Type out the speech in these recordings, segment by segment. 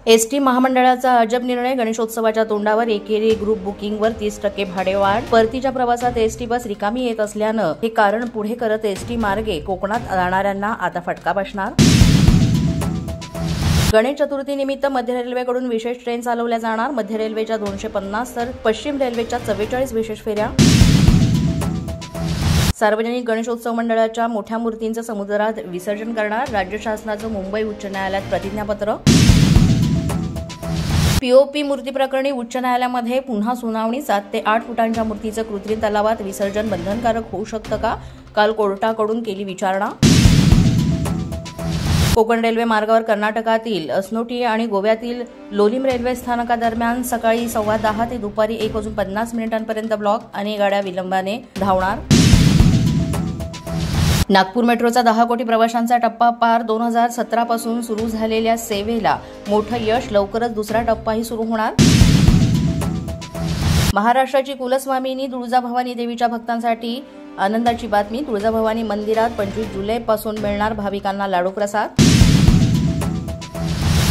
ST महामंडळाचा अजब निर्णय. गणेशोत्सवाच्या तोंडावर एकेरी ग्रुप बुकिंगवर 30% भाडे वाढ. परतीच्या प्रवासात एसटी बस रिकामी येत असल्यानं हे कारण पुढे करत एसटी मार्गे कोकणात जाणाऱ्यांना आता फटका बसणार. गणेश चतुर्थीनिमित्त मध्य रेल्वेकडून विशेष ट्रेन चालवल्या जाणार. मध्य रेल्वेच्या 250 तर पश्चिम रेल्वेच्या 44 विशेष फेऱ्या. सार्वजनिक गणेशोत्सव मंडळाच्या मोठ्या मूर्तींचं समुद्रात विसर्जन करणार. राज्य शासनाचं मुंबई उच्च न्यायालयात प्रतिज्ञापत्र. पीओपी मूर्ती प्रकरणी उच्च न्यायालयामध्ये पुन्हा सुनावणी. 7 ते 8 फुटांच्या मूर्तीचं कृत्रिम तलावात विसर्जन बंधनकारक होऊ शकतं का? काल कोर्टाकडून केली विचारणा. कोकण रेल्वे मार्गावर कर्नाटकातील अस्नोटी आणि गोव्यातील लोलीम रेल्वे स्थानकादरम्यान सकाळी 10:15 ते दुपारी 1:50 ब्लॉक. अनेक गाड्या विलंबाने धावणार. नागपूर मेट्रोचा 10 कोटी प्रवाशांचा टप्पा पार. 2017 पासून सुरू झालेल्या सेवेला मोठं यश. लवकरच दुसरा टप्पाही सुरू होणार. महाराष्ट्राची कुलस्वामिनी तुळजाभवानी देवीच्या भक्तांसाठी आनंदाची बातमी. तुळजाभवानी मंदिरात 25 जुलैपासून मिळणार भाविकांना लाडू प्रसाद.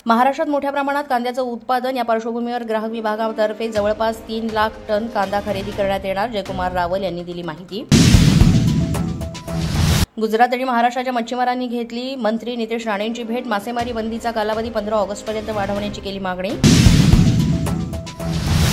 महाराष्ट्रात मोठ्या प्रमाणात कांद्याचं उत्पादन. या पार्श्वभूमीवर ग्राहक विभागातर्फे जवळपास 3 लाख टन कांदा खरेदी करण्यात येणार. जयकुमार रावल यांनी दिली माहिती. गुजरात आणि महाराष्ट्राच्या मच्छीमारांनी घेतली मंत्री नितेश राणेंची भेट. मासेमारी बंदीचा कालावधी 15 ऑगस्टपर्यंत वाढवण्याची केली मागणी.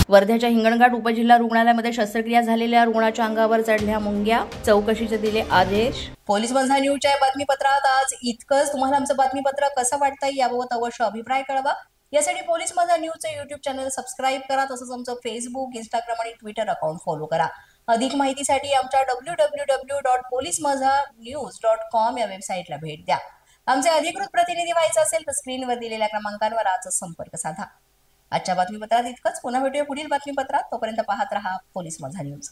वर्ध्याच्या हिंगणघाट उपजिल्हा रुग्णालयामध्ये शस्त्रक्रिया झालेल्या रुग्णाच्या अंगावर चढल्या मुंग्या. चौकशीचे दिले आदेश. पोलीस माझा न्यूजच्या बातमीपत्रात आज इतकंच. तुम्हाला आमचं बातमीपत्र कसं वाटतंय याबाबत अवश्य अभिप्राय कळवा. यासाठी पोलीस माझा न्यूजचं युट्यूब चॅनल सबस्क्राईब करा. तसंच आमचं फेसबुक, इंस्टाग्राम आणि ट्विटर अकाउंट फॉलो करा. अधिक माहितीसाठी आमच्या www.policemazhanews.com या वेबसाईटला भेट द्या. आमचे अधिकृत प्रतिनिधी व्हायचं असेल तर स्क्रीनवर दिलेल्या क्रमांकांवर आजच संपर्क साधा. आजच्या बातमीपत्रात इतकंच. पुन्हा भेटूया पुढील बातमीपत्रात. तोपर्यंत पाहत रहा पोलीस माझा न्यूज.